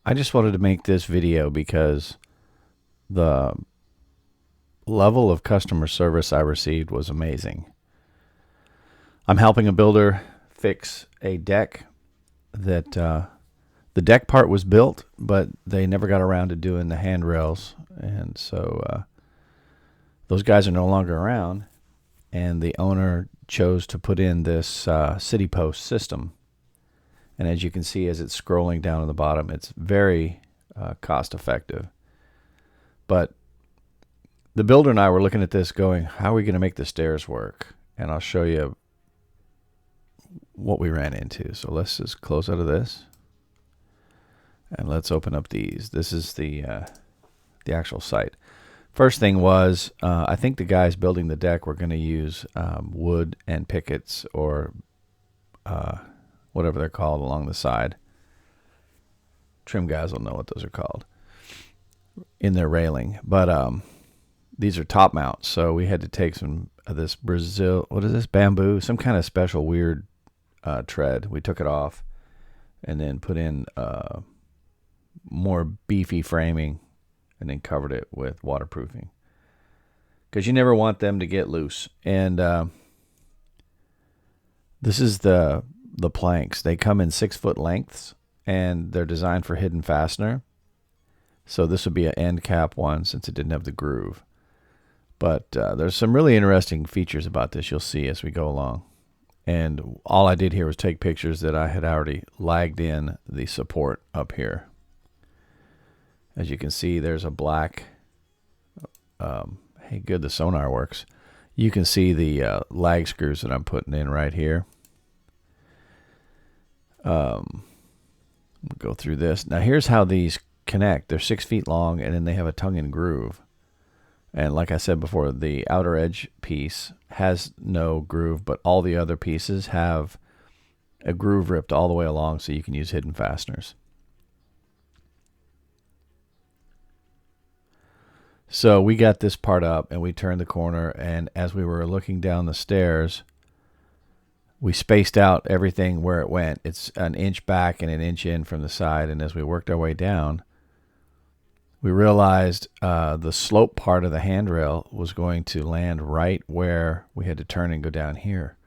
I just wanted to make this video because the level of customer service I received was amazing. I'm helping a builder fix a deck that the deck part was built, but they never got around to doing the handrails. And so those guys are no longer around, and the owner chose to put in this CityPost system. And as you can see, as it's scrolling down at the bottom, it's very cost effective. But the builder and I were looking at this going, how are we going to make the stairs work? And I'll show you what we ran into. So let's just close out of this. And let's open up these. This is the actual site. First thing was, I think the guys building the deck were going to use wood and pickets or whatever they're called along the side. Trim guys will know what those are called in their railing. But these are top mounts, so we had to take some of this what is this, bamboo, some kind of special weird tread. We took it off and then put in more beefy framing and then covered it with waterproofing, because you never want them to get loose. And this is the planks. They come in 6-foot lengths, and they're designed for hidden fastener. So this would be an end cap one since it didn't have the groove. But there's some really interesting features about this you'll see as we go along. And all I did here was take pictures that I had already lagged in the support up here. As you can see, there's a black, hey, good, the sonar works. You can see the lag screws that I'm putting in right here. We'll go through this. Now here's how these connect. They're 6 feet long, and then they have a tongue and groove. And like I said before, the outer edge piece has no groove, but all the other pieces have a groove ripped all the way along, so you can use hidden fasteners. So we got this part up, and we turned the corner, and as we were looking down the stairs, we spaced out everything where it went. It's an inch back and an inch in from the side, and as we worked our way down, we realized the slope part of the handrail was going to land right where we had to turn and go down here.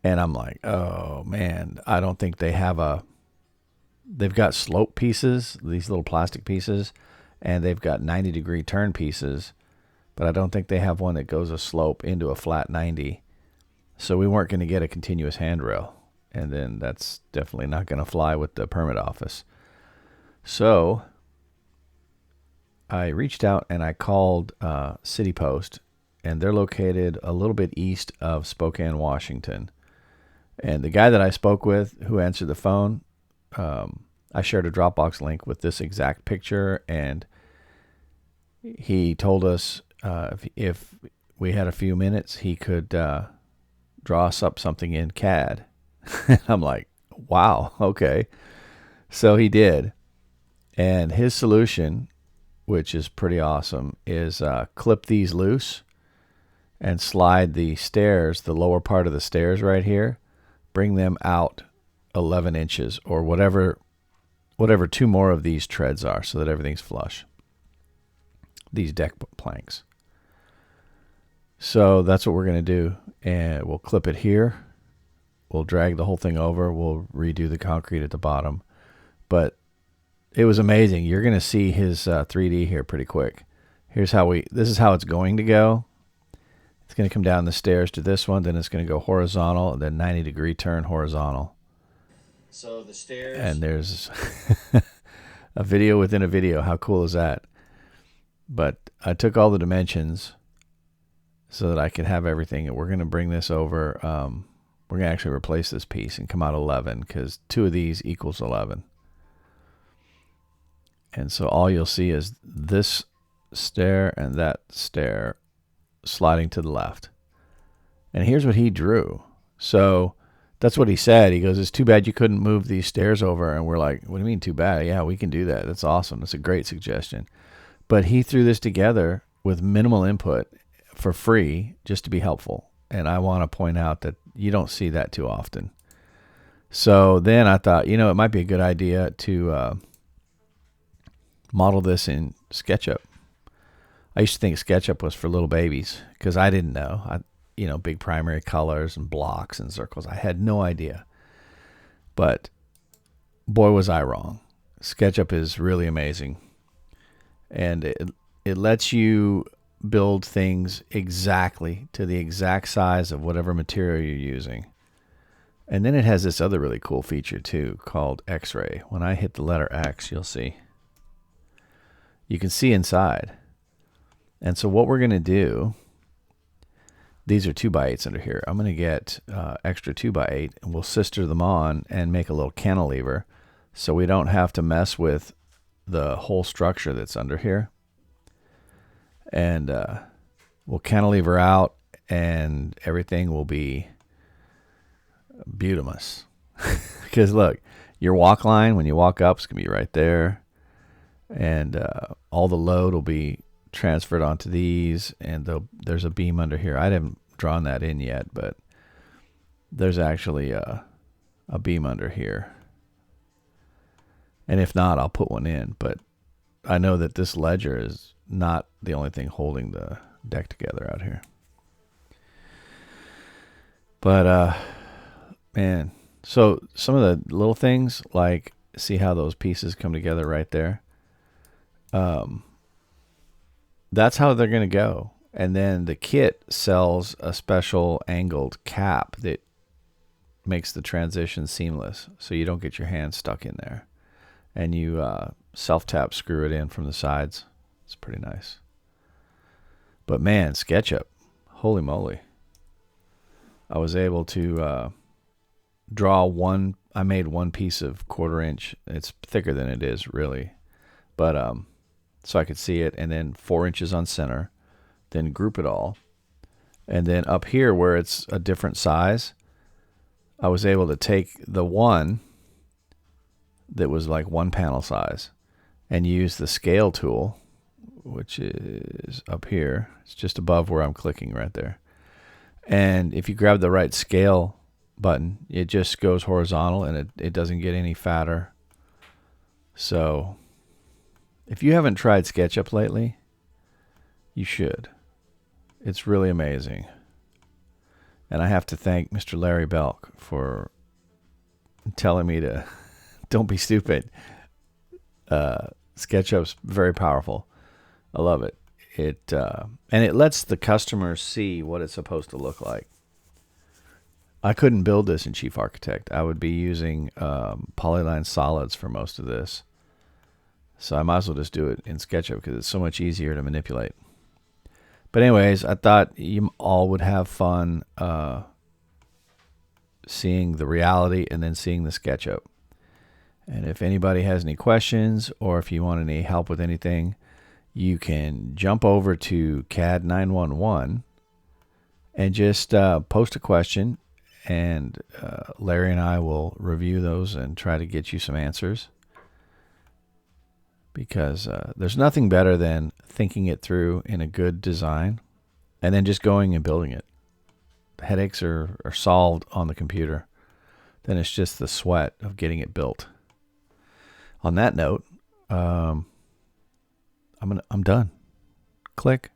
And I'm like, oh man, I don't think they have they've got slope pieces, these little plastic pieces, and they've got 90-degree turn pieces, but I don't think they have one that goes a slope into a flat 90. So we weren't going to get a continuous handrail, and then that's definitely not going to fly with the permit office. So I reached out and I called CityPost, and they're located a little bit east of Spokane, Washington. And the guy that I spoke with who answered the phone, I shared a Dropbox link with this exact picture, and he told us if we had a few minutes, he could draw us up something in CAD. I'm like, wow, okay. So he did. And his solution, which is pretty awesome, is clip these loose and slide the stairs, the lower part of the stairs right here, bring them out 11 inches or whatever two more of these treads are, so that everything's flush. These deck planks. So that's what we're going to do. And we'll clip it here. We'll drag the whole thing over. We'll redo the concrete at the bottom. But it was amazing. You're going to see his 3D here pretty quick. This is how it's going to go. It's going to come down the stairs to this one. Then it's going to go horizontal, and then 90-degree turn horizontal. So the stairs. And there's a video within a video. How cool is that? But I took all the dimensions so that I could have everything. And we're going to bring this over. We're going to actually replace this piece and come out 11, because 2 of these equals 11. And so all you'll see is this stair and that stair sliding to the left. And here's what he drew. So that's what he said. He goes, it's too bad you couldn't move these stairs over. And we're like, what do you mean too bad? Yeah, we can do that. That's awesome. That's a great suggestion. But he threw this together with minimal input for free just to be helpful. And I want to point out that you don't see that too often. So then I thought, it might be a good idea to model this in SketchUp. I used to think SketchUp was for little babies because I didn't know. Big primary colors and blocks and circles. I had no idea. But boy, was I wrong. SketchUp is really amazing. And it lets you build things exactly to the exact size of whatever material you're using. And then it has this other really cool feature too called X-ray. When I hit the letter X, you'll see. You can see inside. And so what we're going to do, these are 2x8s under here. I'm going to get extra 2x8 and we'll sister them on and make a little cantilever so we don't have to mess with the whole structure that's under here. And we'll cantilever out and everything will be beautiful. Because look, your walk line, when you walk up, it's going to be right there. And all the load will be transferred onto these. And there's a beam under here. I haven't drawn that in yet, but there's actually a beam under here. And if not, I'll put one in. But I know that this ledger is not the only thing holding the deck together out here. But, man, so some of the little things, like see how those pieces come together right there? That's how they're going to go. And then the kit sells a special angled cap that makes the transition seamless so you don't get your hand stuck in there. And you self-tap screw it in from the sides. It's pretty nice. But man, SketchUp, holy moly. I was able to draw one. I made one piece of 1/4 inch. It's thicker than it is really. But so I could see it, and then 4 inches on center, then group it all. And then up here where it's a different size, I was able to take the one that was like one panel size and use the scale tool, which is up here. It's just above where I'm clicking right there. And if you grab the right scale button, it just goes horizontal and it doesn't get any fatter. So if you haven't tried SketchUp lately, you should. It's really amazing. And I have to thank Mr. Larry Belk for telling me to don't be stupid. SketchUp's very powerful. I love it. And it lets the customer see what it's supposed to look like. I couldn't build this in Chief Architect. I would be using polyline solids for most of this. So I might as well just do it in SketchUp because it's so much easier to manipulate. But anyways, I thought you all would have fun seeing the reality and then seeing the SketchUp. And if anybody has any questions or if you want any help with anything, you can jump over to CAD 911 and just post a question, and Larry and I will review those and try to get you some answers. Because there's nothing better than thinking it through in a good design and then just going and building it. The headaches are solved on the computer. Then it's just the sweat of getting it built. On that note, I'm done. Click.